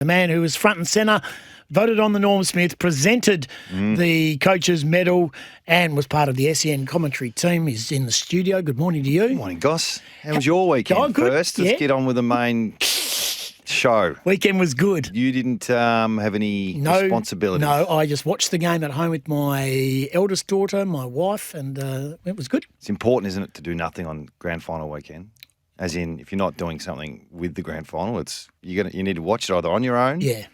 The man who was front and centre, voted on the Norm Smith, presented the coach's medal and was part of the SEN commentary team. He's in the studio. Good morning to you. Good morning, Goss. How was your weekend first? Let's get on with the main show. Weekend was good. You didn't have any responsibilities? No, I just watched the game at home with my eldest daughter, my wife, and it was good. It's important, isn't it, to do nothing on grand final weekend? As in, if you're not doing something with the grand final, you need to watch it either on your own. Yeah.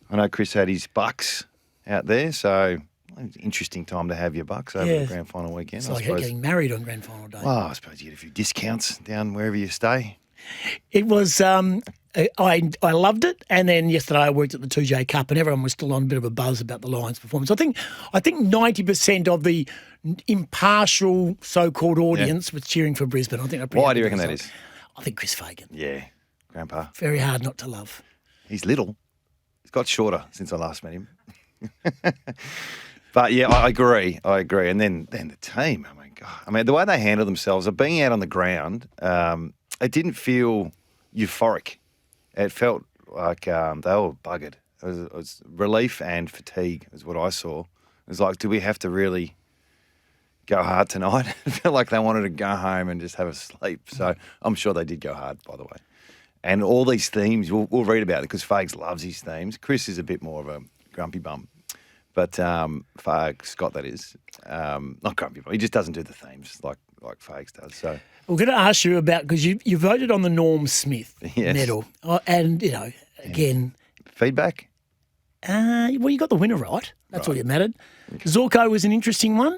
I know Chris had his Bucks out there, so it's an interesting time to have your Bucks over the grand final weekend. It's like getting married on grand final day. Well, I suppose you get a few discounts down wherever you stay. It was, I loved it. And then yesterday I worked at the 2J Cup and everyone was still on a bit of a buzz about the Lions' performance. I think 90% of the impartial so-called audience was cheering for Brisbane. I think. Why do you reckon that is? I think Chris Fagan. Yeah, Grandpa. Very hard not to love. He's little. He's got shorter since I last met him. But yeah, I agree. And then the team. Oh my God. I mean, the way they handle themselves, of being out on the ground, it didn't feel euphoric. It felt like they were buggered. It was relief and fatigue is what I saw. It was like, do we have to really go hard tonight? It felt like they wanted to go home and just have a sleep. So I'm sure they did go hard, by the way. And all these themes, we'll read about it because Fags loves his themes. Chris is a bit more of a grumpy bum. But Scott, that is, not grumpy bum. He just doesn't do the themes like Fags does. So we're going to ask you about, because you voted on the Norm Smith medal. And, again. Feedback? Well, you got the winner right. That's all that mattered. Okay. Zorko was an interesting one.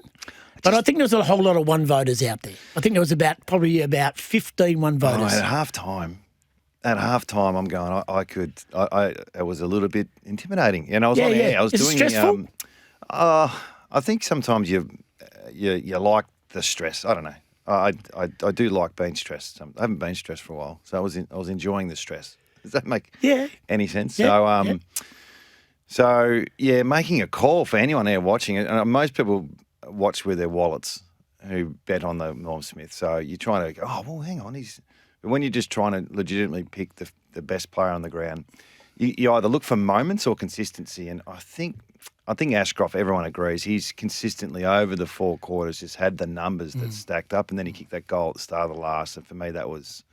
But I think there was a whole lot of one voters out there. I think there was probably about 15 one voters. At halftime, I'm going. It was a little bit intimidating. And I was on air. I was doing stressful? I think sometimes you like the stress. I don't know. I do like being stressed. I haven't been stressed for a while, so I was enjoying the stress. Does that make any sense? Yeah. So making a call for anyone there watching it. And most people watch with their wallets who bet on the Norm Smith. So you're trying to go, hang on. But when you're just trying to legitimately pick the best player on the ground, you either look for moments or consistency. And I think Ashcroft, everyone agrees, he's consistently over the 4 quarters just had the numbers that stacked up, and then he kicked that goal at the start of the last. And for me, that was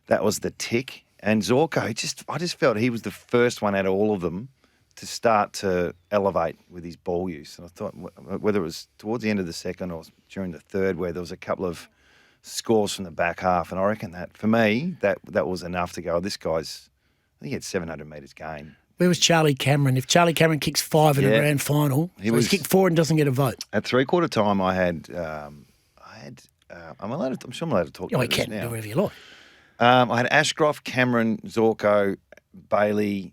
the tick. And Zorko, I just felt he was the first one out of all of them to start to elevate with his ball use. And I thought whether it was towards the end of the second or during the third where there was a couple of scores from the back half, and I reckon that, for me, that was enough to go, this guy's, I think he had 700 metres gain. Where was Charlie Cameron? If Charlie Cameron kicks 5 in a grand final, he's kicked 4 and doesn't get a vote. At 3/4 time, I had I'm sure I'm allowed to talk about this now. You can do whatever you like. I had Ashcroft, Cameron, Zorko, Bailey,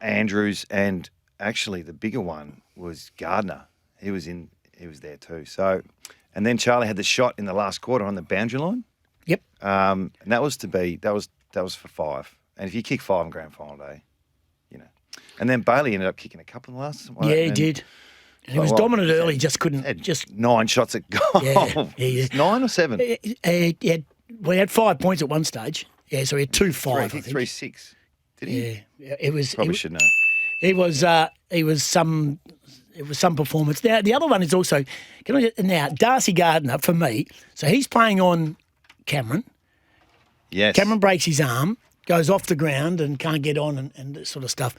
Andrews, and actually the bigger one was Gardner. He was there too. So, and then Charlie had the shot in the last quarter on the boundary line. Yep. And that was for 5. And if you kick 5 on grand final day, and then Bailey ended up kicking a couple in the last. He did. And he was dominant early. Just couldn't. Just 9 shots at goal. Yeah. 9 or 7. He had 5 points at one stage. Yeah, so he had 2-5. I think 3-6. Did he? Yeah, it was. Probably should know. It was some performance. Now the other one is also. Darcy Gardner for me. So he's playing on Cameron. Yes. Cameron breaks his arm, goes off the ground and can't get on and that sort of stuff.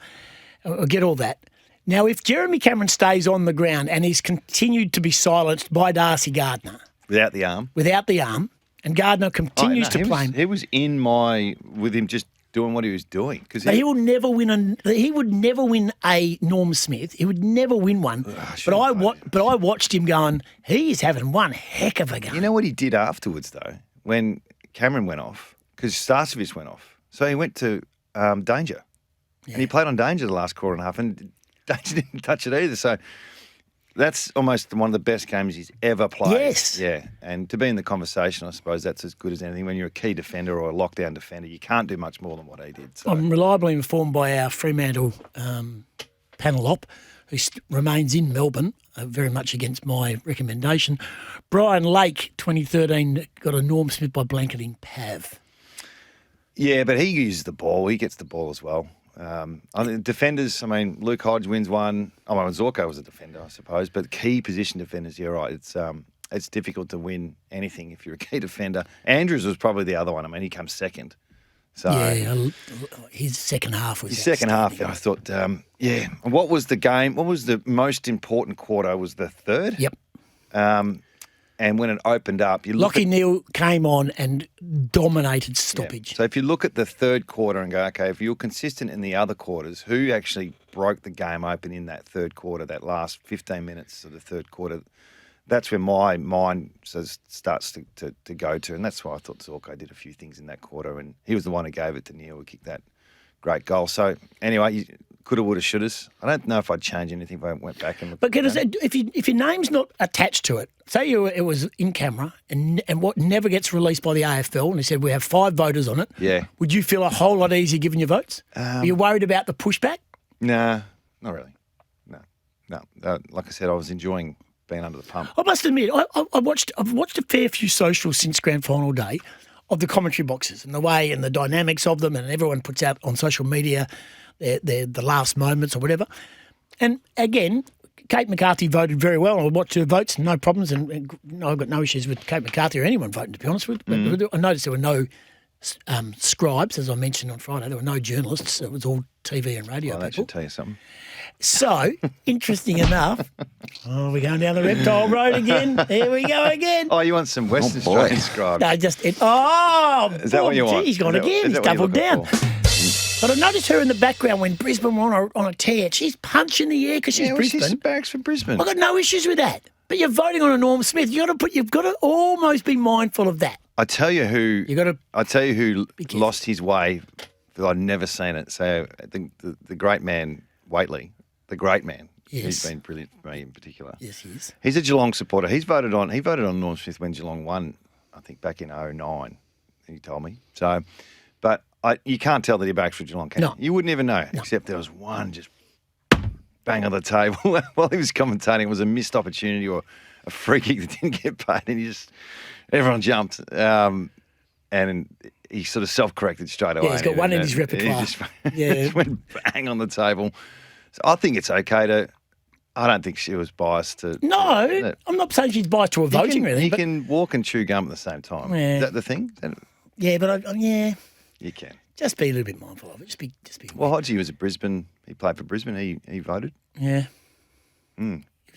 I get all that. Now, if Jeremy Cameron stays on the ground and he's continued to be silenced by Darcy Gardner. Without the arm, and Gardner continues to play him. He was with him just doing what he was doing. He would never win a Norm Smith. He would never win one. But I watched him going, he is having one heck of a game. You know what he did afterwards, though, when Cameron went off? Because Starcevich went off. So he went to Danger. Yeah. And he played on Danger the last quarter and a half, and Danger didn't touch it either. So that's almost one of the best games he's ever played. Yes. Yeah. And to be in the conversation, I suppose that's as good as anything. When you're a key defender or a lockdown defender, you can't do much more than what he did. So. I'm reliably informed by our Fremantle panel op, who remains in Melbourne, very much against my recommendation. Brian Lake, 2013, got a Norm Smith by blanketing Pav. Yeah, but he uses the ball. He gets the ball as well. I think defenders, I mean, Luke Hodge wins one. Oh, well, Zorko was a defender, I suppose. But key position defenders, you're right. It's difficult to win anything if you're a key defender. Andrews was probably the other one. I mean, he comes second. So yeah, his second half was his second half, I thought, yeah. And what was the game? What was the most important quarter? Was the third? Yep. And when it opened up, you look Lachie Neale came on and dominated stoppage. Yeah. So if you look at the third quarter and go, okay, if you're consistent in the other quarters, who actually broke the game open in that third quarter, that last 15 minutes of the third quarter, that's where my mind starts to go to. And that's why I thought Zorko did a few things in that quarter. And he was the one who gave it to Neale, who kicked that great goal. So anyway, you coulda, woulda, shouldas. I don't know if I'd change anything if I went back and looked. But if your name's not attached to it, say it was in camera and what never gets released by the AFL, and they said we have 5 voters on it. Yeah. Would you feel a whole lot easier giving your votes? Are you worried about the pushback? Nah, not really. No. Like I said, I was enjoying being under the pump. I must admit, I've watched a fair few socials since grand final day of the commentary boxes and the way and the dynamics of them, and everyone puts out on social media the last moments or whatever. And again, Kate McCarthy voted very well. I watched her votes, no problems, and I've got no issues with Kate McCarthy or anyone voting, to be honest with you. But I noticed there were no scribes, as I mentioned on Friday. There were no journalists. It was all TV and radio Well, that people. should tell you something. So, interesting enough, we're going down the reptile road again. Here we go again. Oh, you want some Western Australian scribe? No, is that what you want? He's gone again. He's doubled down. But I noticed her in the background when Brisbane were on a tear. She's punching the air because she's Brisbane. She's barracks for Brisbane. I've got no issues with that. But you're voting on a Norm Smith. You've got to almost be mindful of that. I tell you who. Who lost his way. That I'd never seen it. So I think the great man Waitley, the great man. Yes. He's been brilliant for me in particular. Yes, he is. He's a Geelong supporter. He voted on Norm Smith when Geelong won, I think back in 2009. He told me. So, but you can't tell that he backs for Geelong, can you? You wouldn't even know, except there was one just bang on the table while he was commentating. It was a missed opportunity or a free kick that didn't get paid, and everyone jumped. And he sort of self-corrected straight away. Yeah, he's got one in his repertoire. He just went bang on the table. So I think it's okay to. I don't think she was biased to. No, I'm not saying she's biased to a voting really. You can walk and chew gum at the same time. Yeah. Is that the thing? Yeah, but you can. Just be a little bit mindful of it. Just be. Well, Hodgie was at Brisbane. He played for Brisbane. He voted. Yeah.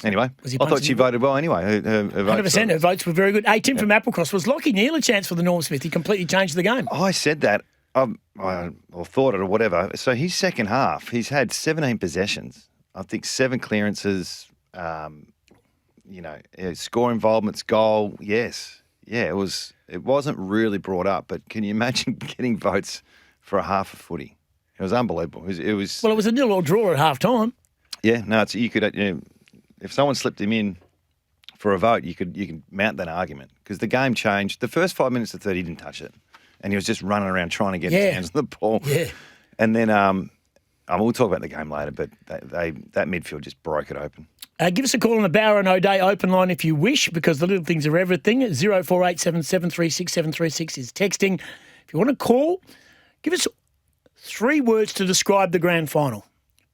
Anyway, I thought she voted well anyway. Her 100%. Her votes were very good. Tim from Applecross. Was Lachie Neale a chance for the Norm Smith? He completely changed the game. I said that. Or thought it or whatever. So his second half, he's had 17 possessions. I think 7 clearances, score involvements, goal. Yes. Yeah, it wasn't really brought up, but can you imagine getting votes for a half a footy? It was unbelievable. It was a 0-0 draw at half time. Yeah, no, you could if someone slipped him in for a vote, you could mount that argument because the game changed. The first 5 minutes of the third, he didn't touch it, and he was just running around trying to get his hands on the ball. Yeah, and then we'll talk about the game later, but that midfield just broke it open. Give us a call on the Bauer and O'Day open line if you wish, because the little things are everything. 0487736736 is texting. If you want to call, give us 3 words to describe the grand final.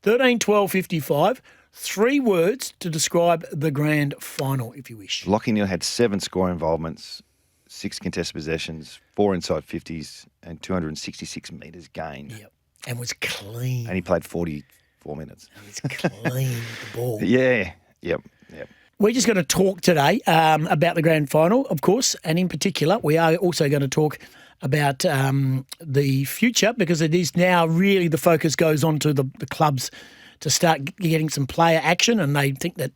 13 12 55. 3 words to describe the grand final, if you wish. Lachie Neale had 7 score involvements, 6 contested possessions, 4 inside 50s, and 266 metres gained. Yep, and was clean. And he played 44 minutes. And was clean with the ball. Yeah, yep. We're just going to talk today about the grand final, of course, and in particular, we are also going to talk about the future, because it is now really the focus goes on to the clubs to start getting some player action, and they think that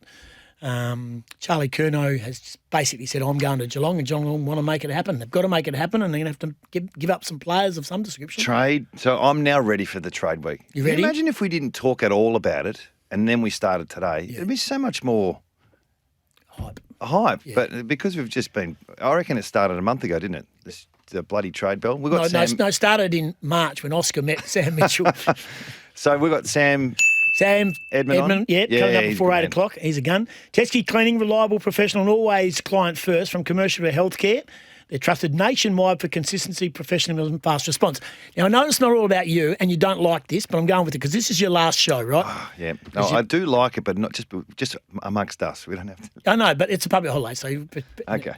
Charlie Curnow has basically said, I'm going to Geelong, and Geelong want to make it happen. They've got to make it happen, and they're going to have to give up some players of some description. Trade. So I'm now ready for the trade week. You ready? Can you imagine if we didn't talk at all about it, and then we started today? Yeah. It'd be so much more hype. Yeah. But because we've just been, I reckon it started a month ago, didn't it? The bloody trade bell. We got no, started in March when Oscar met Sam Mitchell. So we've got Sam Edmund, coming up before 8 o'clock. He's a gun. Teskey Cleaning, reliable, professional, and always client first, from commercial to healthcare. They're trusted nationwide for consistency, professionalism, and fast response. Now, I know it's not all about you, and you don't like this, but I'm going with it because this is your last show, right? Yeah. No, I do like it, but not just amongst us. We don't have to. I know, but it's a public holiday, so... Okay.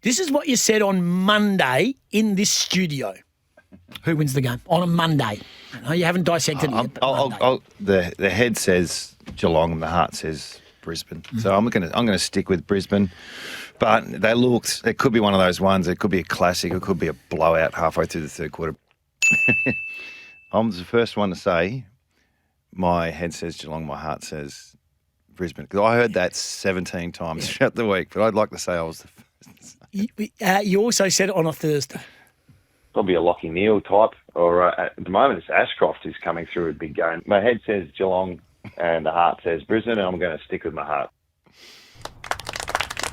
This is what you said on Monday in this studio. Who wins the game? On a Monday. No, you haven't dissected it yet, but Monday. The head says Geelong and the heart says Brisbane. So I'm gonna stick with Brisbane. But it could be one of those ones. It could be a classic. It could be a blowout halfway through the third quarter. I'm the first one to say my head says Geelong, my heart says Brisbane. Because I heard that 17 times throughout the week, but I'd like to say I was the first. You also said it on a Thursday. Probably a Lachie Neale type, or at the moment it's Ashcroft who's coming through a big game. My head says Geelong and the heart says Brisbane, and I'm going to stick with my heart.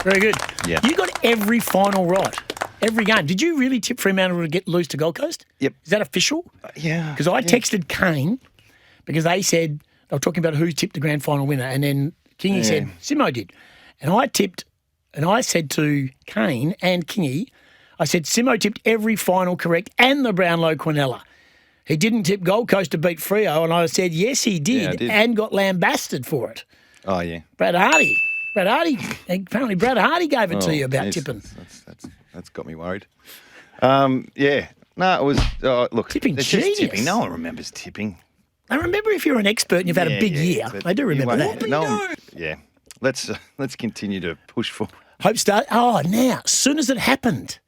Very good. Yeah. You got every final right. Every game. Did you really tip Fremantle to lose to Gold Coast? Yep. Is that official? Yeah. Because I texted Kane because they said they were talking about who tipped the grand final winner, and then Kingy said Simo did, and I tipped, and I said to Kane and Kingy, I said Simo tipped every final correct and the Brownlow Quinella. He didn't tip Gold Coast to beat Freo, and I said yes he did, Yeah, I did. and got lambasted for it. Oh yeah. Brad Hardy, apparently Brad Hardy gave it to you about tipping. That's got me worried. Yeah. No, it was look. Tipping it's just genius. tipping. No one remembers tipping. I remember if you're an expert and you've had a big year. but I do remember you that. won't- no one- yeah. Let's continue to push forward. Hope Star. Oh, now, as soon as it happened,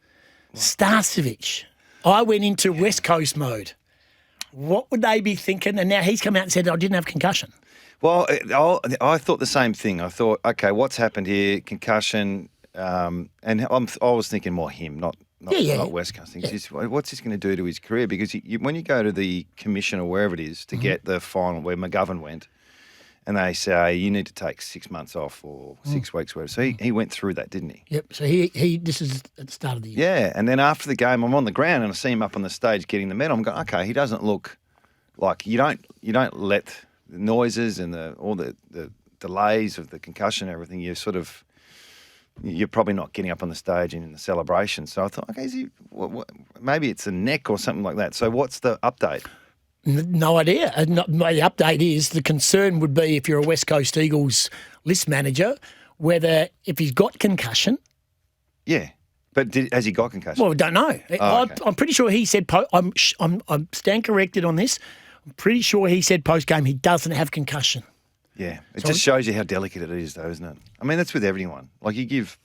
Starcevic, I went into West Coast mode. What would they be thinking? And now he's come out and said, I didn't have concussion. Well, I thought the same thing. I thought, okay, what's happened here? Concussion, and I was thinking more him, not West Coast. Just, what's this going to do to his career? Because when you go to the commission or wherever it is to get the final where McGovern went, and they say you need to take 6 months off or 6 weeks, whatever. So he went through that, didn't he? Yep. So he this is at the start of the year. Yeah, and then after the game, I'm on the ground and I see him up on the stage getting the medal. I'm going, okay, he doesn't look like you don't let the noises and all the delays of the concussion and everything. You're probably not getting up on the stage and in the celebration. So I thought, okay, maybe it's a neck or something like that. So what's the update? No idea. The update is the concern would be if you're a West Coast Eagles list manager, whether if he's got concussion. Yeah. But has he got concussion? Well, we don't know. Oh, okay. I'm pretty sure he said, I'm stand corrected on this. I'm pretty sure he said post-game he doesn't have concussion. Yeah. It just shows you how delicate it is, though, isn't it? I mean, that's with everyone. Like you give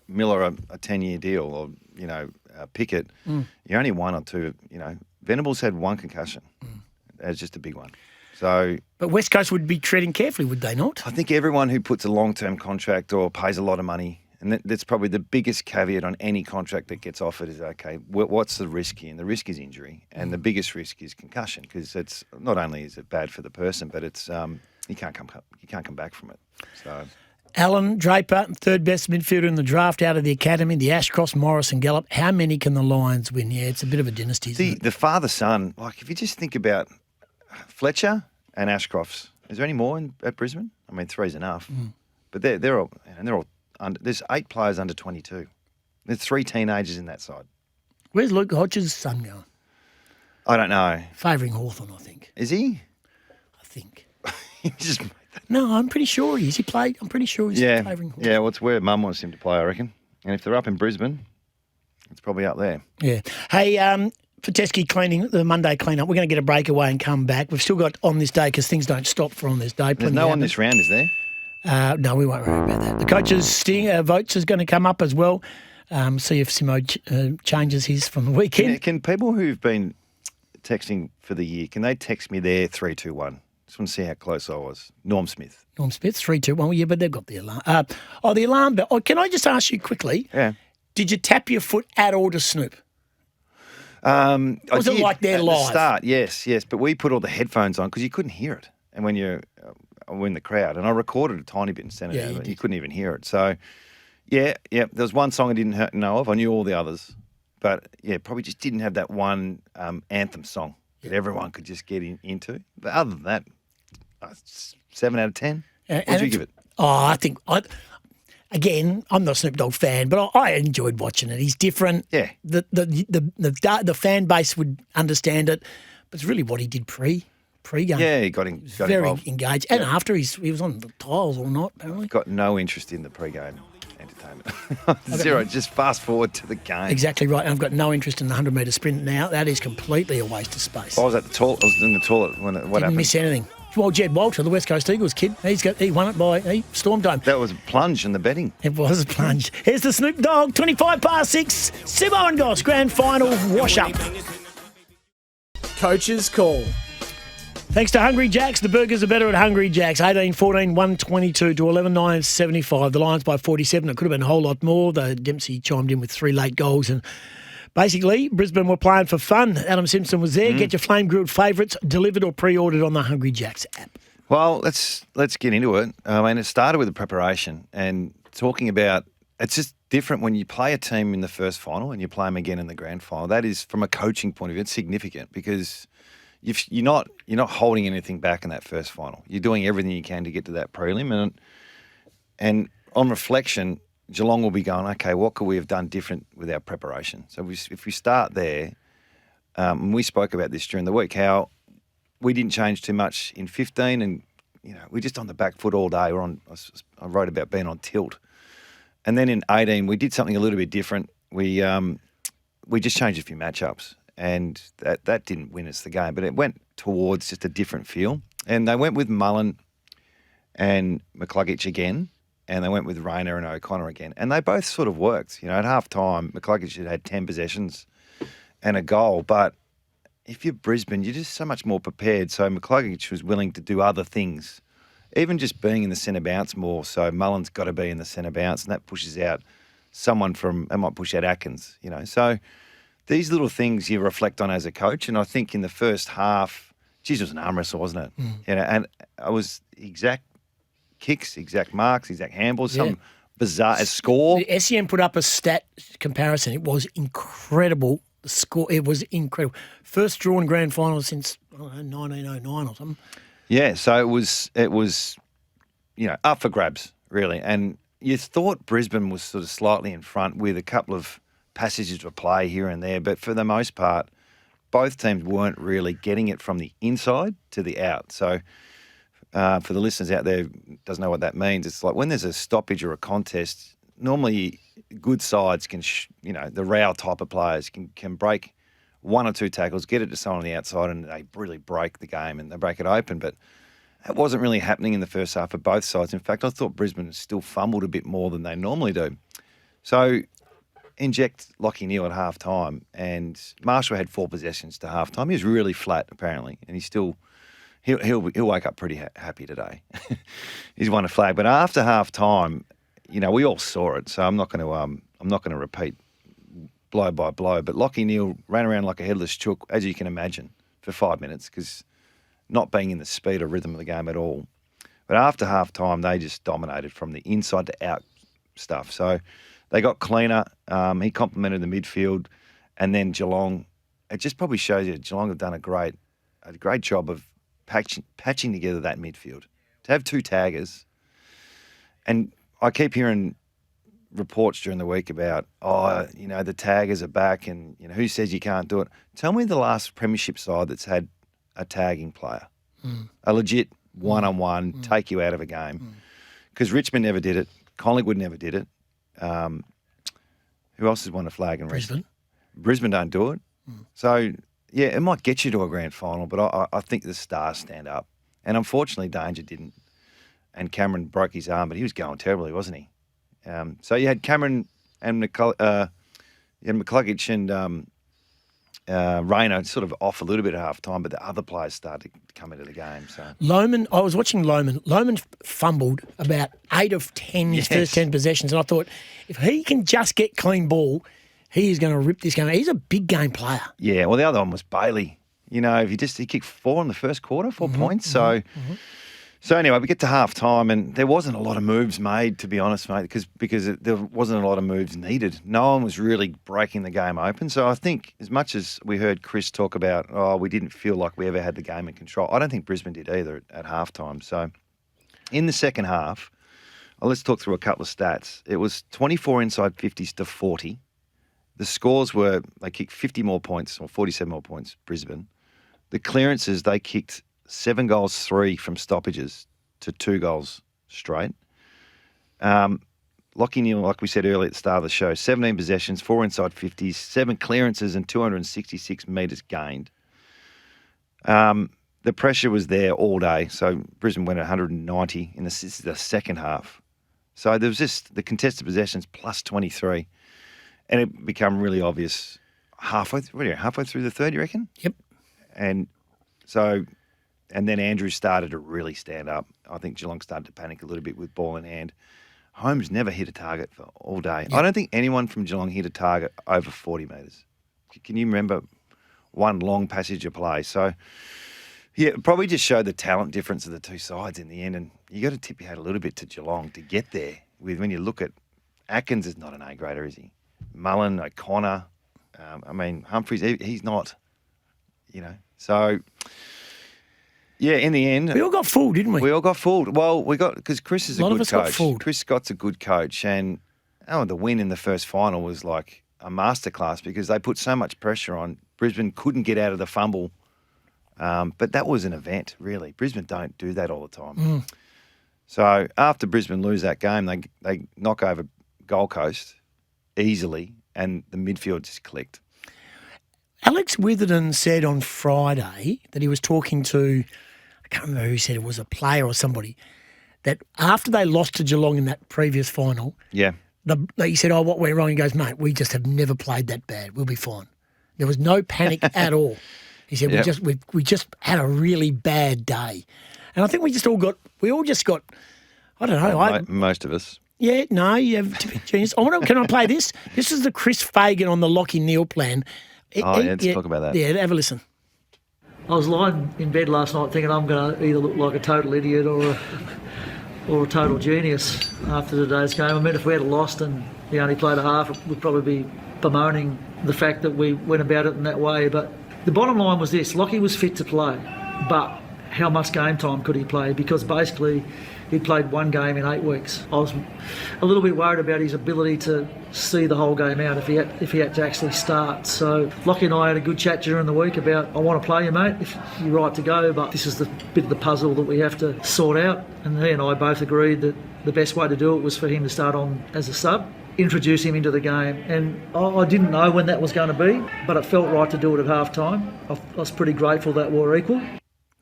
Miller a 10-year deal or, Pickett, you're only one or two, Venables had one concussion. It's just a big one. So, but West Coast would be treading carefully, would they not? I think everyone who puts a long-term contract or pays a lot of money, and that's probably the biggest caveat on any contract that gets offered is, okay, what's the risk here? And the risk is injury, and the biggest risk is concussion because it's not only is it bad for the person, but it's you can't come back from it. So. Alan Draper, third best midfielder in the draft out of the academy, the Ashcroft, Morris and Gallup. How many can the Lions win? Yeah, it's a bit of a dynasty, isn't it? The father-son, like if you just think about Fletcher and Ashcroft's, is there any more at Brisbane? I mean, 3's enough. But they're all under, there's 8 players under 22. There's 3 teenagers in that side. Where's Luke Hodges' son going? I don't know. Favouring Hawthorn, I think. Is he? I think. He just made that. No, I'm pretty sure he is. He played. I'm pretty sure he's favouring Hawthorn. Yeah, well, it's where Mum wants him to play, I reckon. And if they're up in Brisbane, it's probably up there. Yeah. Hey, for Teskey cleaning, the Monday clean-up, we're going to get a breakaway and come back. We've still got on this day because things don't stop for on this day. There's no on this round, is there? No, we won't worry about that. The coaches' votes is going to come up as well. See if Simo changes his from the weekend. Can people who've been texting for the year, can they text me their 3, 2, 1? Just want to see how close I was. Norm Smith. 3, 2, 1. Yeah, but they've got the alarm. The alarm bell. Oh, can I just ask you quickly? Yeah. Did you tap your foot at all to Snoop? Was it like they're at live? The start, yes. But we put all the headphones on because you couldn't hear it. And when you're in the crowd, and I recorded a tiny bit and sent it to you couldn't even hear it. So, yeah. There was one song I didn't know of. I knew all the others. But, yeah, probably just didn't have that one anthem song that everyone could just get into. But other than that, 7 out of 10. What would you give it? Oh, I think again, I'm not a Snoop Dogg fan, but I enjoyed watching it. He's different. Yeah. The fan base would understand it, but it's really what he did pre-game. Yeah, he got Very involved. engaged. And after he was on the tiles all night, apparently. Got no interest in the pre-game entertainment. Zero. Just fast forward to the game. Exactly right. And I've got no interest in the 100-metre sprint now. That is completely a waste of space. I was at the toilet. I was in the toilet when what Didn't happened. miss anything. Well, Jed Walter, the West Coast Eagles kid, he won it he stormed home. That was a plunge in the betting. It was a plunge. Here's the Snoop Dogg, 25 past 6, Simo and Goss, grand final wash-up. Coach's call. Thanks to Hungry Jacks. The burgers are better at Hungry Jacks. 18-14, 122 to 11-9, 75. The Lions by 47. It could have been a whole lot more. The Dempsey chimed in with 3 late goals. And basically, Brisbane were playing for fun. Adam Simpson was there. Get your flame grilled favourites delivered or pre-ordered on the Hungry Jacks app. Well, let's get into it. I mean, it started with the preparation and talking about it's just different when you play a team in the first final and you play them again in the grand final. That is, from a coaching point of view, it's significant because you're not holding anything back in that first final. You're doing everything you can to get to that prelim, and on reflection, Geelong will be going, okay, what could we have done different with our preparation? So if we start there, and we spoke about this during the week, how we didn't change too much in 15, and we're just on the back foot all day. I wrote about being on tilt, and then in 18 we did something a little bit different. We just changed a few matchups. And that didn't win us the game, but it went towards just a different feel. And they went with Mullen and McCluggage again, and they went with Rayner and O'Connor again. And they both sort of worked. At half-time, McCluggage had 10 possessions and a goal. But if you're Brisbane, you're just so much more prepared. So McCluggage was willing to do other things, even just being in the centre bounce more. So Mullen's got to be in the centre bounce, and that pushes out they might push out Atkins, So these little things you reflect on as a coach, and I think in the first half, it was an arm wrestle, wasn't it? And I was exact kicks, exact marks, exact handballs, some bizarre score. The SEM put up a stat comparison. It was incredible. The score, it was incredible. First drawn grand final since 1909 or something. Yeah, so it was up for grabs really, and you thought Brisbane was sort of slightly in front with a couple of passages of play here and there, but for the most part, both teams weren't really getting it from the inside to the out. So for the listeners out there who doesn't know what that means, it's like when there's a stoppage or a contest, normally good sides can, the row type of players can break 1 or 2 tackles, get it to someone on the outside, and they really break the game and they break it open. But that wasn't really happening in the first half for both sides. In fact, I thought Brisbane still fumbled a bit more than they normally do. So inject Lachie Neale at half-time, and Marshall had 4 possessions to half-time. He was really flat, apparently, and he'll wake up pretty happy today. He's won a flag, but after half-time, we all saw it, so I'm not going to repeat blow by blow. But Lachie Neale ran around like a headless chook, as you can imagine, for 5 minutes, because not being in the speed or rhythm of the game at all. But after half-time, they just dominated from the inside to out stuff. So they got cleaner. He complimented the midfield, and then Geelong. It just probably shows you Geelong have done a great job of patching together that midfield. To have 2 taggers, and I keep hearing reports during the week about the taggers are back, and who says you can't do it? Tell me the last premiership side that's had a tagging player, a legit one-on-one take you out of a game, because Richmond never did it, Collingwood never did it. Who else has won a flag in Brisbane? Brisbane don't do it. So, yeah, it might get you to a grand final, but I think the stars stand up. And unfortunately, Danger didn't. And Cameron broke his arm, but he was going terribly, wasn't he? So you had Cameron and McCluggage and Rayner sort of off a little bit at half-time, but the other players started to come into the game. So Lohman, I was watching Lohman. Lohman fumbled about 8 of 10 his first 10 possessions, and I thought, if he can just get clean ball, he is going to rip this game. He's a big game player. Yeah, well, the other one was Bailey. He kicked 4 in the first quarter, 4 points. So anyway, we get to half-time, and there wasn't a lot of moves made, to be honest, mate, because there wasn't a lot of moves needed. No one was really breaking the game open. So I think as much as we heard Chris talk about, we didn't feel like we ever had the game in control, I don't think Brisbane did either at half-time. So in the second half, Well, let's talk through a couple of stats. It was 24 inside 50s to 40. The scores were, they kicked 50 more points, or 47 more points, Brisbane. The clearances, they kicked 7 goals, 3 from stoppages to 2 goals straight. Lachie Neale, like we said earlier at the start of the show, 17 possessions, 4 inside 50s, 7 clearances and 266 metres gained. The pressure was there all day. So Brisbane went at 190 in the second half. So there was just the contested possessions plus 23. And it became really obvious halfway through the third, you reckon? Yep. And then Andrew started to really stand up. I think Geelong started to panic a little bit with ball in hand. Holmes never hit a target for all day. Yep. I don't think anyone from Geelong hit a target over 40 metres. Can you remember one long passage of play? So, yeah, it probably just showed the talent difference of the two sides in the end. And you got to tip your hat a little bit to Geelong to get there. When you look at Atkins is not an A-grader, is he? Mullen, O'Connor, Humphreys, he's not, So, yeah, in the end... We all got fooled, didn't we? We all got fooled. Well, because Chris is a good coach. A lot of us got fooled. Chris Scott's a good coach. And the win in the first final was like a masterclass because they put so much pressure on. Brisbane couldn't get out of the fumble. But that was an event, really. Brisbane don't do that all the time. So after Brisbane lose that game, they knock over Gold Coast easily, and the midfield just clicked. Alex Witherden said on Friday that he was talking to, I can't remember who said it was, a player or somebody, that after they lost to Geelong in that previous final, he said, what went wrong? He goes, mate, we just have never played that bad. We'll be fine. There was no panic at all. He said, we just had a really bad day. And I think we all just got, I don't know. Most of us. Yeah, no, you have to be genius. Can I play this? This is the Chris Fagan on the Lachie Neale plan. Let's talk about that. Yeah, have a listen. I was lying in bed last night thinking I'm going to either look like a total idiot or a total genius after today's game. I mean, if we had lost and he only played a half, we'd probably be bemoaning the fact that we went about it in that way. But the bottom line was this: Lachie was fit to play, but how much game time could he play? Because basically he played one game in 8 weeks. I was a little bit worried about his ability to see the whole game out if he had to actually start. So Lachie and I had a good chat during the week about, I want to play you, mate, if you're right to go, but this is the bit of the puzzle that we have to sort out. And he and I both agreed that the best way to do it was for him to start on as a sub, introduce him into the game. And I didn't know when that was going to be, but it felt right to do it at half time. I was pretty grateful that we're equal.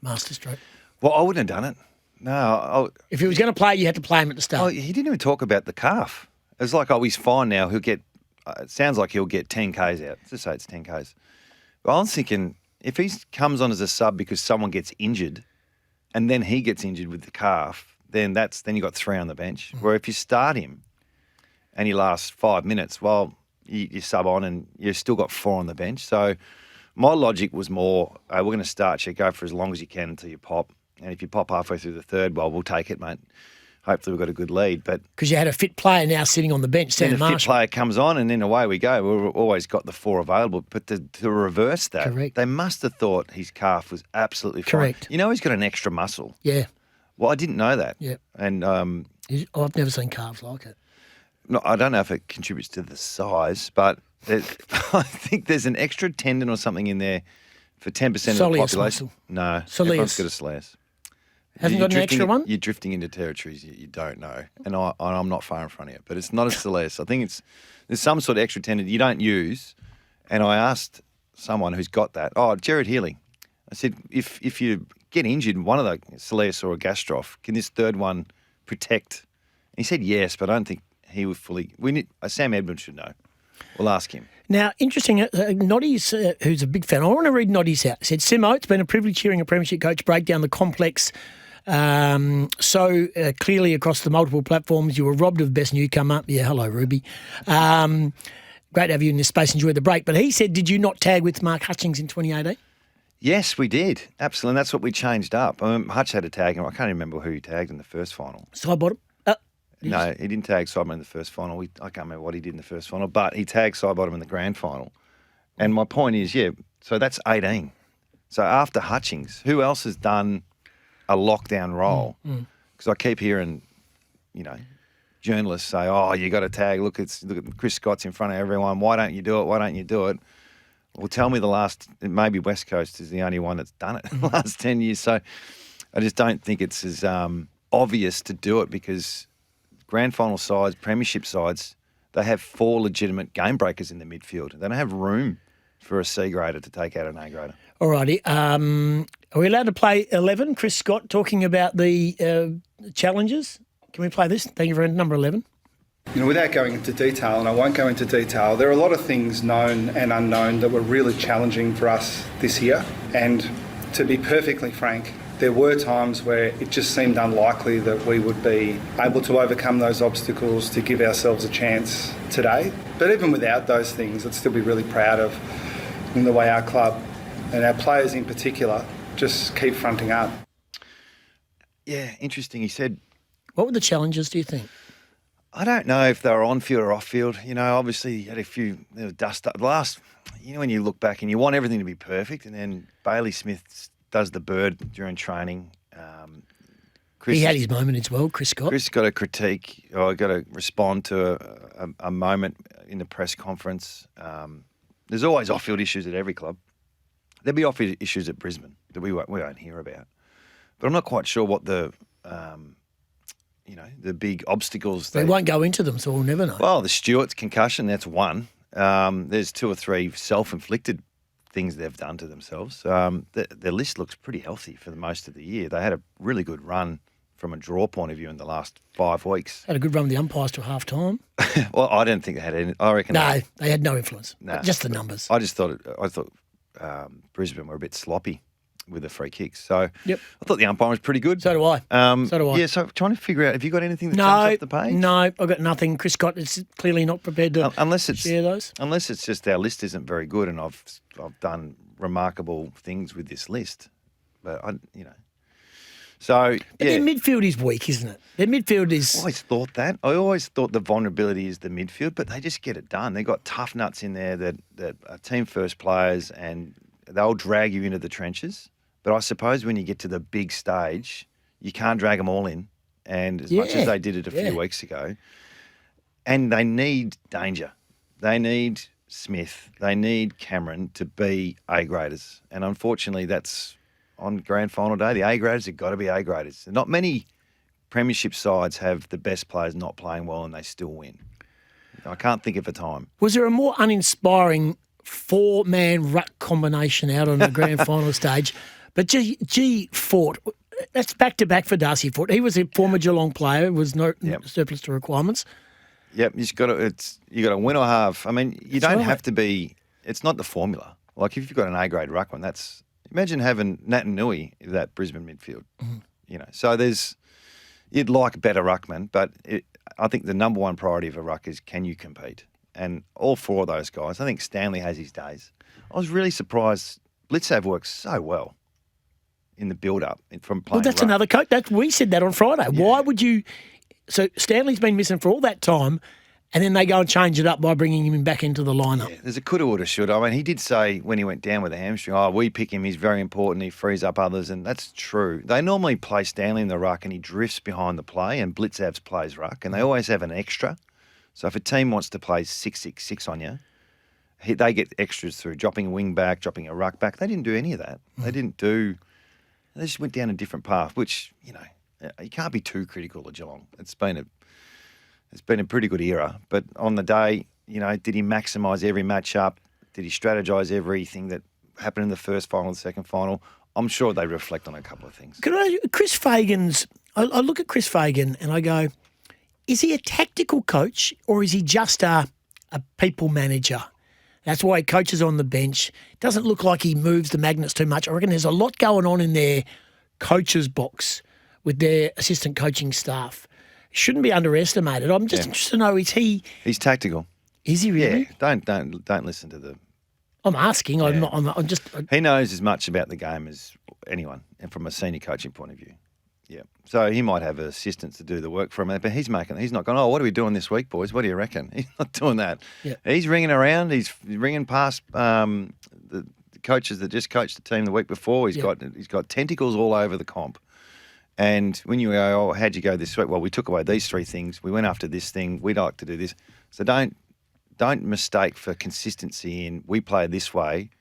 Masterstroke. Well, I wouldn't have done it. No. If he was going to play, you had to play him at the start. Oh, he didn't even talk about the calf. It was like, he's fine now. He'll get, it sounds like he'll get 10 Ks out. Let's just say it's 10 Ks. But I was thinking, if he comes on as a sub because someone gets injured and then he gets injured with the calf, then you got 3 on the bench. Where if you start him and he lasts 5 minutes, well, you sub on and you've still got 4 on the bench. So my logic was more, we're going to start you, go for as long as you can until you pop. And if you pop halfway through the third, well, we'll take it, mate. Hopefully we've got a good lead. But because you had a fit player now sitting on the bench, Sam Marshall. Then a fit player comes on and then away we go. We've always got the 4 available. But to reverse that, Correct. They must have thought his calf was absolutely fine. Correct. You know he's got an extra muscle. Yeah. Well, I didn't know that. Yeah. And I've never seen calves like it. No, I don't know if it contributes to the size, but I think there's an extra tendon or something in there for 10% of the population. Muscle. No, Soleus. Everyone's got a soleus. Hasn't got an extra one? You're drifting into territories you don't know, and I'm not far in front of you. But it's not a soleus. I think there's some sort of extra tendon you don't use. And I asked someone who's got that. Oh, Jared Healy. I said, if you get injured in one of the soleus or a gastroph, can this third one protect? And he said yes, but I don't think he would fully. Sam Edmonds should know. We'll ask him. Now, interesting, Noddy's, who's a big fan, I want to read Noddy's out. He said, Simo, it's been a privilege hearing a Premiership coach break down the complex so clearly across the multiple platforms. You were robbed of best newcomer. Yeah, hello, Ruby. Great to have you in this space. Enjoy the break. But he said, did you not tag with Mark Hutchings in 2018? Yes, we did. Absolutely. And that's what we changed up. Hutch had a tag, and I can't remember who he tagged in the first final. Side bottom? No, he didn't tag Sidebottom in the first final. I can't remember what he did in the first final, but he tagged Sidebottom in the grand final. And my point is, so that's 18. So after Hutchings, who else has done a lockdown role? Because I keep hearing, journalists say, "Oh, you got to tag. Look at Chris Scott's in front of everyone. Why don't you do it? Why don't you do it?" Well, tell me maybe West Coast is the only one that's done it in the last 10 years. So I just don't think it's as obvious to do it because grand final sides, premiership sides, they have 4 legitimate game breakers in the midfield. They don't have room for a C grader to take out an A grader. All righty. Are we allowed to play 11? Chris Scott talking about the challenges. Can we play this? Thank you, friend. Number 11. Without going into detail, and I won't go into detail, there are a lot of things known and unknown that were really challenging for us this year. And to be perfectly frank, there were times where it just seemed unlikely that we would be able to overcome those obstacles to give ourselves a chance today. But even without those things, I'd still be really proud of the way our club and our players in particular just keep fronting up. Yeah, interesting. He said... What were the challenges, do you think? I don't know if they were on field or off field. Obviously you had a few dust up. When you look back and you want everything to be perfect, and then Bailey Smith does the bird during training. He had his moment as well, Chris Scott. Chris got a critique, or got to respond to a moment in the press conference. There's always off-field issues at every club. There'll be off-field issues at Brisbane that we won't hear about. But I'm not quite sure what the big obstacles. They won't go into them, so we'll never know. Well, the Stewart's concussion, that's one. There's 2 or 3 self-inflicted things they've done to themselves. Their list looks pretty healthy for the most of the year. They had a really good run from a draw point of view in the last 5 weeks. Had a good run with the umpires till half time. Well, I don't think they had any. I reckon. No, they had no influence. No. Just the numbers. I thought Brisbane were a bit sloppy with the free kicks. So yep. I thought the umpire was pretty good. So do I. Yeah, so trying to figure out, have you got anything that jumps off the page? No, I've got nothing. Chris Scott is clearly not prepared to share those. Unless it's just our list isn't very good and I've done remarkable things with this list. But, So, but their midfield is weak, isn't it? Their midfield is... I always thought that. I always thought the vulnerability is the midfield, but they just get it done. They've got tough nuts in there that are team-first players and they'll drag you into the trenches. But I suppose when you get to the big stage, you can't drag them all in. And as much as they did it a few weeks ago, and they need danger. They need Smith. They need Cameron to be A-graders. And unfortunately, that's on grand final day. The A-graders have got to be A-graders. Not many premiership sides have the best players not playing well and they still win. I can't think of a time. Was there a more uninspiring 4-man ruck combination out on the grand final stage? But G Fort, that's back-to-back for Darcy Fort. He was a former Geelong player, was no surplus to requirements. Yep, you got to win or halve. I mean, you don't have to be. It's not the formula. Like if you've got an A-grade ruckman, that's imagine having Nat and Nui in that Brisbane midfield. Mm-hmm. So you'd like better ruckman, but I think the number one priority of a ruck is can you compete? And all 4 of those guys, I think Stanley has his days. I was really surprised. Blitzav works so well in the build-up from playing. Well, that's ruck. another coach. We said that on Friday. Yeah. Why would you? So Stanley's been missing for all that time, and then they go and change it up by bringing him back into the lineup. Yeah, there's a coulda, woulda, shoulda. I mean, he did say when he went down with a hamstring, we pick him, he's very important, he frees up others, and that's true. They normally play Stanley in the ruck and he drifts behind the play, and Blitzavs plays ruck, and they always have an extra. So if a team wants to play 6-6-6 on you, they get extras through dropping a wing back, dropping a ruck back. They didn't do any of that. They just went down a different path, which, you can't be too critical of Geelong. It's been a pretty good era. But on the day, did he maximise every matchup? Did he strategise everything that happened in the first final and the second final? I'm sure they reflect on a couple of things. Chris Fagan's, I look at Chris Fagan and I go, is he a tactical coach or is he just a people manager? That's why he coaches on the bench. Doesn't look like he moves the magnets too much. I reckon there's a lot going on in their coach's box with their assistant coaching staff. Shouldn't be underestimated. I'm just interested to know, is he... He's tactical. Is he really? Yeah, don't listen to the... I'm asking. Yeah. I'm just... He knows as much about the game as anyone, and from a senior coaching point of view. Yeah. So he might have assistants to do the work for him, but he's not going, what are we doing this week, boys? What do you reckon? He's not doing that. Yeah. He's ringing around. He's ringing past the coaches that just coached the team the week before. He's got tentacles all over the comp. And when you go, oh, how'd you go this week? Well, we took away these 3 things. We went after this thing. We'd like to do this. So don't mistake for consistency in we play this way,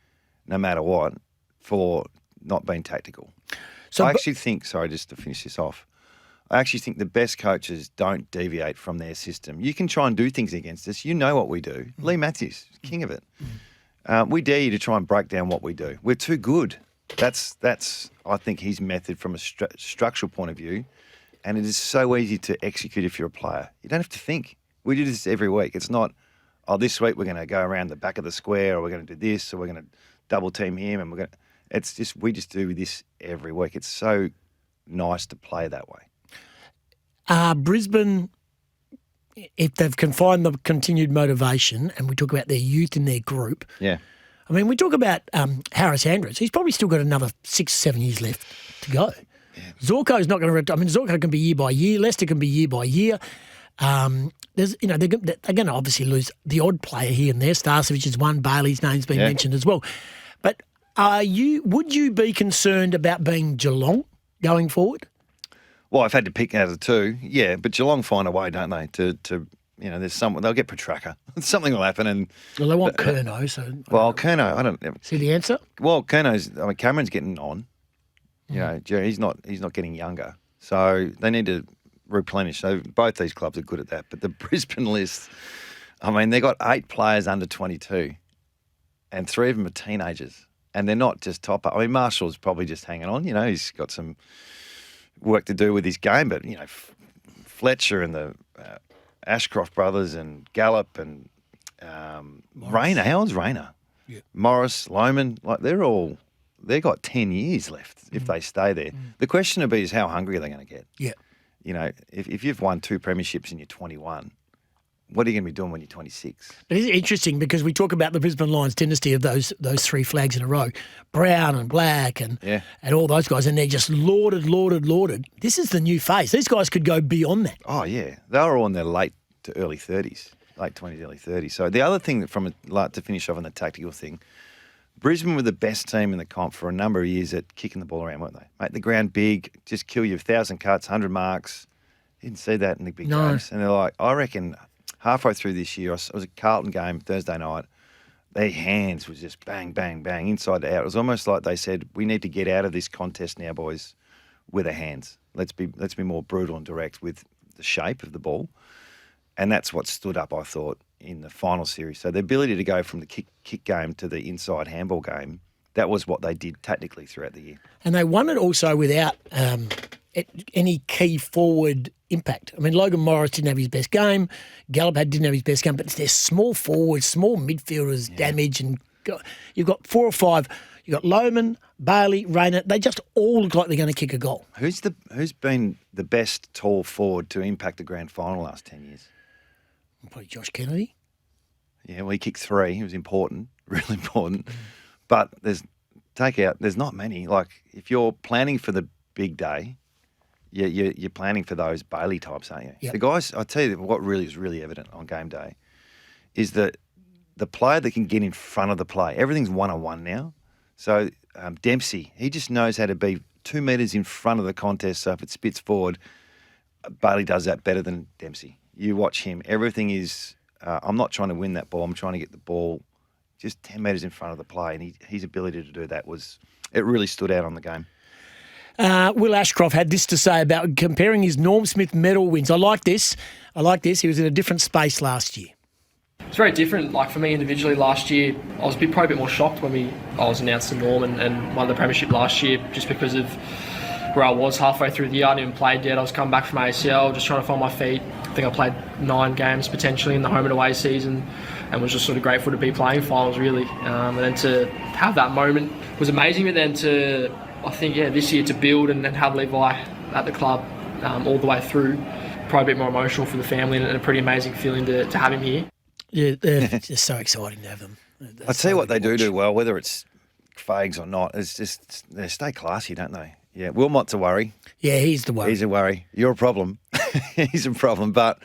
no matter what, for not being tactical. So I actually think, sorry, just to finish this off, I actually think the best coaches don't deviate from their system. You can try and do things against us. You know what we do. Lee Matthews, king of it. We dare you to try and break down what we do. We're too good. That's I think, his method from a structural point of view. And it is so easy to execute if you're a player. You don't have to think. We do this every week. It's not, oh, this week we're going to go around the back of the square, or we're going to do this, or we're going to double team him, and it's just, we just do this every week. It's so nice to play that way. Brisbane, if they've confined the continued motivation, and we talk about their youth in their group. Yeah. I mean, we talk about Harris Andrews. He's probably still got another 6 or 7 years left to go. Yeah. Zorko's not going to. I mean, Zorko can be year by year. Leicester can be year by year. They're going to obviously lose the odd player here and there. Starcevic is one. Bailey's name's been mentioned as well. But would you be concerned about being Geelong going forward? Well, I've had to pick out of the 2, yeah, but Geelong find a way, don't they? To there's someone, they'll get Petrarca. Something will happen, and well, they want Curnow. So Curnow, I don't see the answer. Well, Cameron's getting on. You know, he's not getting younger, so they need to replenish. So both these clubs are good at that. But the Brisbane list, I mean, they got 8 players under 22, and 3 of them are teenagers, and they're not just top up. I mean, Marshall's probably just hanging on. You know, he's got some work to do with his game, but Fletcher and the Ashcroft brothers and Gallup and Rayner. How old's Rayner? Yeah. Morris, Lohman, they've got 10 years left if they stay there. The question will be is how hungry are they going to get? Yeah. You know, if you've won 2 premierships and you're 21, what are you going to be doing when you're 26? But it's interesting because we talk about the Brisbane Lions dynasty of those 3 flags in a row, Brown and Black and all those guys, and they're just lauded. This is the new phase. These guys could go beyond that. Oh, yeah. They were all in their late to early 30s, late 20s, early 30s. So the other thing to finish off on the tactical thing, Brisbane were the best team in the comp for a number of years at kicking the ball around, weren't they? Make the ground big, just kill you 1,000 cuts, 100 marks. Didn't see that in the big games. And they're like, I reckon halfway through this year, it was a Carlton game Thursday night. Their hands was just bang, bang, bang, inside to out. It was almost like they said, we need to get out of this contest now, boys, with our hands. Let's be more brutal and direct with the shape of the ball. And that's what stood up, I thought, in the final series. So the ability to go from the kick game to the inside handball game, that was what they did tactically throughout the year. And they won it also without any key forward impact. I mean, Logan Morris didn't have his best game. Gallup didn't have his best game, but it's their small forwards, small midfielders damage. And you've got 4 or 5. You've got Lohman, Bailey, Rayner. They just all look like they're going to kick a goal. Who's been the best tall forward to impact the grand final the last 10 years? Probably Josh Kennedy. Yeah, well, he kicked 3. He was important, really important. But there's not many. Like, if you're planning for the big day, you're planning for those Bailey types, aren't you? Yep. The guys, I tell you what really is really evident on game day is that the player that can get in front of the play, everything's one-on-one now. So Dempsey, he just knows how to be 2 metres in front of the contest. So if it spits forward, Bailey does that better than Dempsey. You watch him. Everything is, I'm not trying to win that ball. I'm trying to get the ball just 10 metres in front of the play. And his ability to do that it really stood out on the game. Will Ashcroft had this to say about comparing his Norm Smith medal wins. I like this. He was in a different space last year. It's very different. Like, for me individually last year, I was probably a bit more shocked when I was announced to Norm and won the Premiership last year, just because of where I was halfway through the year. I hadn't even played yet. I was coming back from ACL, just trying to find my feet. I think I played 9 games potentially in the home and away season, and was just sort of grateful to be playing finals, really. And then to have that moment was amazing. But then this year to build and have Levi at the club all the way through, probably a bit more emotional for the family, and a pretty amazing feeling to have him here. Yeah, they're just so exciting to have them. I tell you what they do well, whether it's Fags or not, it's just they stay classy, don't they? Yeah, Wilmot's a worry. Yeah, he's the worry. He's a worry. You're a problem. He's a problem. But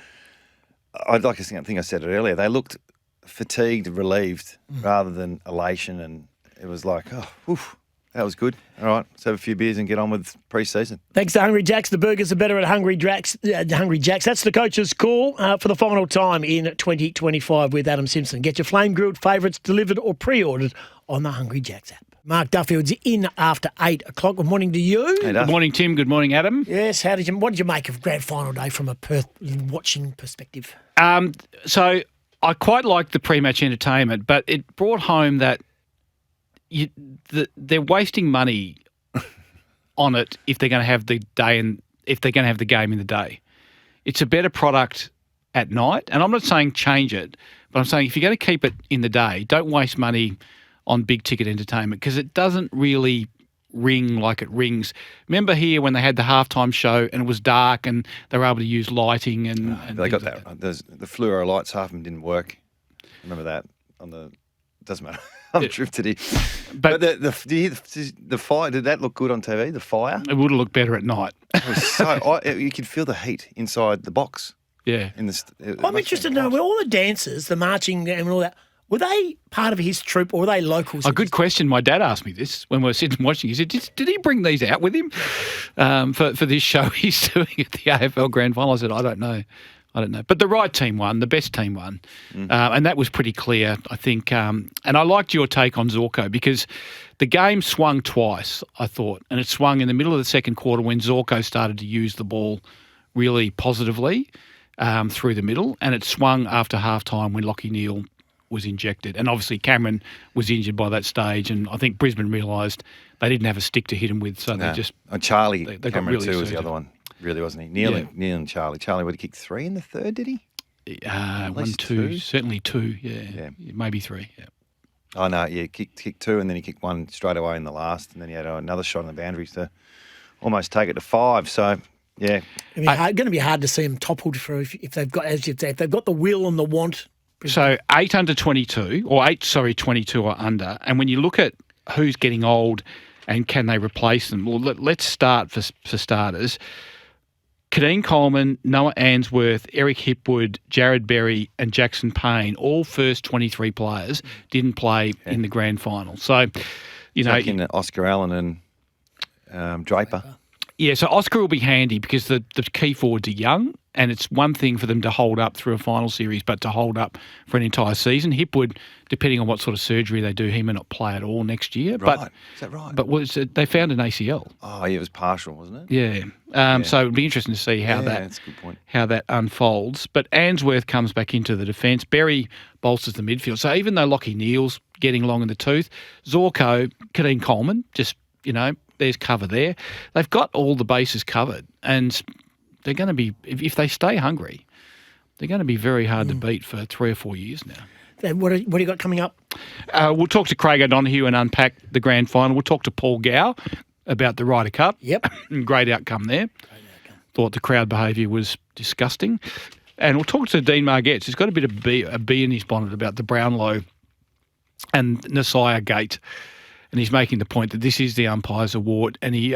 I'd like to think I said it earlier. They looked fatigued, relieved, rather than elation, and it was like, oh, oof. That was good. All right, let's have a few beers and get on with pre-season. Thanks to Hungry Jacks. The burgers are better at Hungry Jacks. That's the coach's call for the final time in 2025 with Adam Simpson. Get your flame-grilled favourites delivered or pre-ordered on the Hungry Jacks app. Mark Duffield's in after 8 o'clock. Good morning to you. Hey, Good morning, Tim. Good morning, Adam. Yes, what did you make of grand final day from a Perth watching perspective? So I quite liked the pre-match entertainment, but it brought home that they're wasting money on it if they're going to have the day and if they're going to have the game in the day. It's a better product at night, and I'm not saying change it, but I'm saying if you're going to keep it in the day, don't waste money on big ticket entertainment because it doesn't really ring like it rings. Remember here when they had the halftime show and it was dark and they were able to use lighting and They got that. The fluoro lights, half of them didn't work. Remember that on the. Doesn't matter. I'm drifted here. But do you hear the fire? Did that look good on TV? The fire? It would have looked better at night. It was you could feel the heat inside the box. Yeah. I'm interested to know, were all the dancers, the marching and all that, were they part of his troupe or were they locals? A good question. My dad asked me this when we were sitting watching. He said, did he bring these out with him for this show he's doing at the AFL Grand Final? I said, I don't know. But the right team won, the best team won. And that was pretty clear, I think. And I liked your take on Zorko because the game swung twice, I thought. And it swung in the middle of the second quarter when Zorko started to use the ball really positively through the middle. And it swung after halftime when Lachie Neale was injected. And obviously Cameron was injured by that stage. And I think Brisbane realised they didn't have a stick to hit him with. So they just... Charlie they got Cameron really too was suited. the other one. Really, wasn't he? Neale and Charlie. Charlie would have kicked 3 in the third, did he? 1, 2, certainly 2, yeah. Maybe 3, yeah. Oh, no, yeah, kicked 2 and then he kicked 1 straight away in the last and then he had another shot on the boundaries to almost take it to 5. So, yeah. It's going to be hard to see them toppled for if they've got, as you say, if they've got the will and the want. So 8 under 22, or 22 or under, and when you look at who's getting old and can they replace them, well, let's start for starters. Kadeen Coleman, Noah Answorth, Eric Hipwood, Jared Berry and Jackson Payne, all first 23 players, didn't play in the grand final. So, In Oscar Allen and Draper. Yeah, so Oscar will be handy because the key forwards are young and it's one thing for them to hold up through a final series, but to hold up for an entire season. Hipwood, depending on what sort of surgery they do, he may not play at all next year. Right. Is that right? But they found an ACL. Oh, yeah, it was partial, wasn't it? Yeah. So it'll be interesting to see how that's a good point. how that unfolds. But Answorth comes back into the defence. Berry bolsters the midfield. So even though Lachie Neale's getting long in the tooth, Zorko, Kadeen Coleman, just, there's cover there. They've got all the bases covered and they're going to be, if they stay hungry, they're going to be very hard to beat for 3 or 4 years now. What do you got coming up? We'll talk to Craig O'Donoghue and unpack the grand final. We'll talk to Paul Gow about the Ryder Cup. Yep. Great outcome there. Thought the crowd behaviour was disgusting. And we'll talk to Dean Margetts. He's got a bit of a bee in his bonnet about the Brownlow and Nasiah Gate. And he's making the point that this is the Umpires Award. And he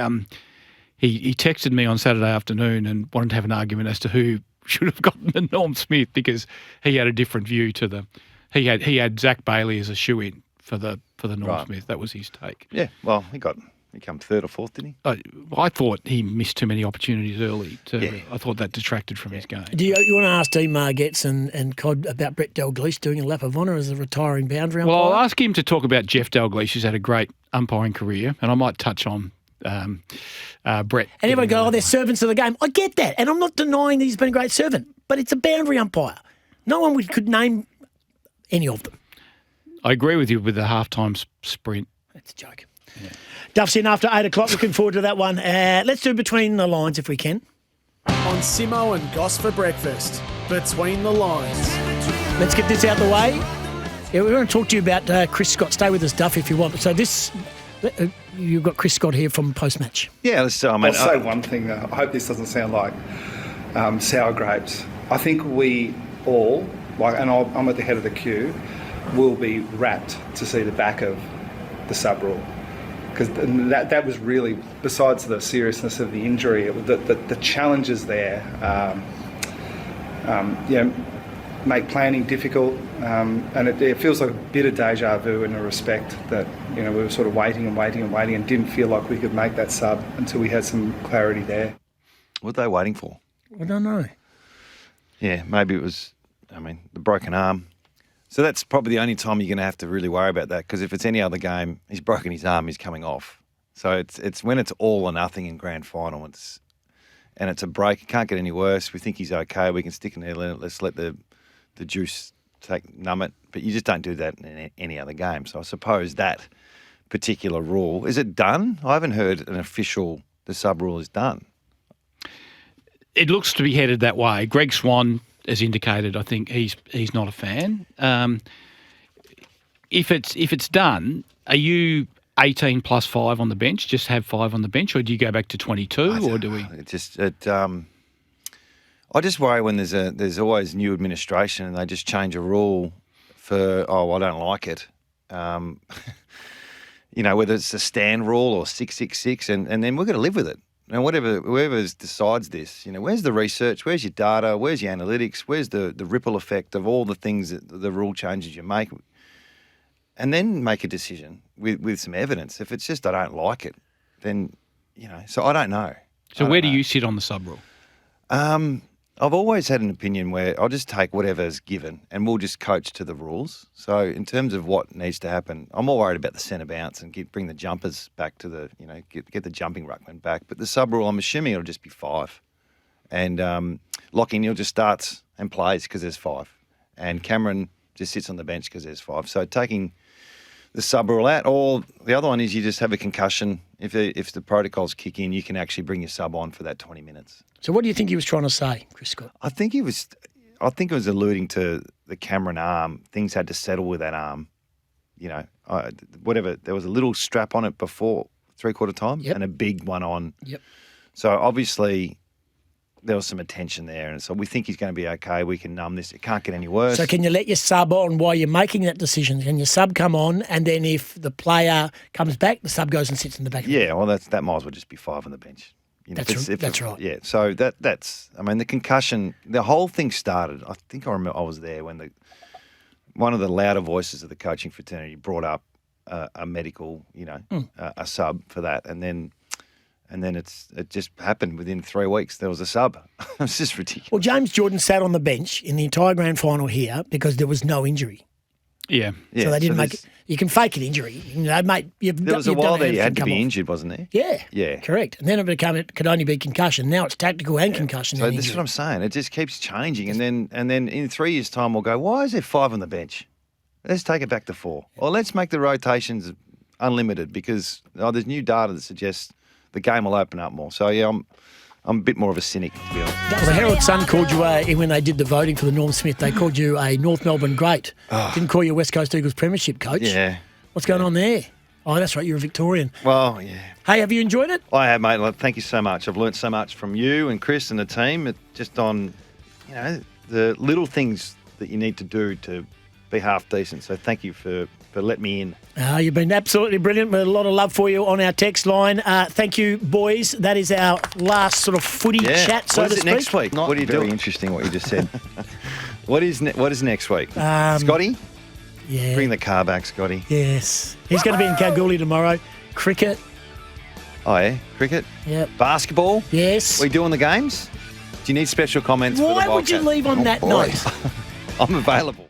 texted me on Saturday afternoon and wanted to have an argument as to who should have gotten the Norm Smith because he had a different view to the. He had Zach Bailey as a shoe-in for the Norm Smith. That was his take. Yeah, well, he come 3rd or 4th, didn't he? I thought he missed too many opportunities early. I thought that detracted from his game. Do you want to ask Dean Margetts and Cod about Brett Dalglish doing a lap of honour as a retiring boundary umpire? Well, I'll ask him to talk about Jeff Dalglish, who's had a great umpiring career, and I might touch on Brett. And everyone go, they're servants of the game. I get that, and I'm not denying that he's been a great servant, but it's a boundary umpire. No one could name any of them. I agree with you with the halftime sprint. That's a joke. Yeah. Duff's in after 8 o'clock. Looking forward to that one. Let's do Between the Lines if we can. On Simo and Goss for breakfast. Between the Lines. Let's get this out of the way. Yeah, we want to talk to you about Chris Scott. Stay with us, Duff, if you want. So you've got Chris Scott here from post-match. Yeah, I'll say one thing, though. I hope this doesn't sound like sour grapes. I think we all, and I'm at the head of the queue, will be rapt to see the back of the sub-rule. Because that was really, besides the seriousness of the injury, the challenges there, make planning difficult, and it feels like a bit of deja vu in a respect that, we were sort of waiting and didn't feel like we could make that sub until we had some clarity there. What are they waiting for? I don't know. Yeah, maybe it was, the broken arm. So that's probably the only time you're going to have to really worry about that, because if it's any other game, he's broken his arm, he's coming off. So it's when it's all or nothing in grand final, and it's a break. It can't get any worse. We think he's okay. We can stick in there. Let's let the juice numb it. But you just don't do that in any other game. So I suppose that particular rule, is it done? I haven't heard the sub rule is done. It looks to be headed that way. Greg Swan has indicated, I think he's not a fan. If it's done, are you 18 plus 5 on the bench? Just have 5 on the bench, or do you go back to 22, or do we? I just worry when there's always new administration and they just change a rule for I don't like it. Whether it's a stand rule or 666, and then we're going to live with it. And whoever decides this, where's the research? Where's your data? Where's your analytics? Where's the ripple effect of all the things the rule changes you make? And then make a decision with some evidence. If it's just I don't like it, then, so I don't know. So where do you sit on the sub rule? I've always had an opinion where I'll just take whatever's given and we'll just coach to the rules. So in terms of what needs to happen, I'm more worried about the centre bounce and bring the jumpers back to get the jumping ruckman back. But the sub rule, I'm assuming it'll just be 5. And Lachie Neale just starts and plays because there's 5. And Cameron just sits on the bench because there's 5. So taking the sub rule out, or the other one is you just have a concussion. If the protocols kick in, you can actually bring your sub on for that 20 minutes. So what do you think he was trying to say, Chris Scott? I think it was alluding to the Cameron arm. Things had to settle with that arm. Whatever. There was a little strap on it before 3/4 time, and a big one on. Yep. So obviously there was some attention there, and so we think he's going to be okay. We can numb this. It can't get any worse. So can you let your sub on while you're making that decision? Can your sub come on, and then if the player comes back, the sub goes and sits in the back? Yeah, well, that might as well just be 5 on the bench. That's right. Yeah, so that's. The concussion. The whole thing started. I think I remember I was there when one of the louder voices of the coaching fraternity brought up a medical, a sub for that, and then it just happened within 3 weeks. There was a sub. It's just ridiculous. Well, James Jordan sat on the bench in the entire grand final here because there was no injury. Yeah. So they didn't make it. You can fake an injury. Mate, there was a while there you had to be injured, wasn't there? Yeah. Yeah. Correct. And then it could only be concussion. Now it's tactical and concussion. So this is what I'm saying. It just keeps changing. And then in 3 years' time, we'll go, why is there 5 on the bench? Let's take it back to 4. Or let's make the rotations unlimited because there's new data that suggests the game will open up more. So, yeah, I'm a bit more of a cynic, to be honest. Well, the Herald Sun called you, when they did the voting for the Norm Smith, they called you a North Melbourne great. Didn't call you a West Coast Eagles Premiership coach. Yeah. What's going on there? Oh, that's right, you're a Victorian. Well, yeah. Hey, have you enjoyed it? I have, mate. Thank you so much. I've learnt so much from you and Chris and the team, just on, the little things that you need to do to be half decent. So thank you for letting me in. You've been absolutely brilliant. With a lot of love for you on our text line. Thank you, boys. That is our last sort of footy chat, so to speak. What is it next week? What are you doing? Very interesting what you just said. What is next week? Scotty? Yeah. Bring the car back, Scotty. Yes. He's going to be in Kalgoorlie tomorrow. Cricket. Oh, yeah? Cricket? Yep. Basketball? Yes. Are we doing the games? Do you need special comments for the Wildcats? Why would you leave on that note? I'm available.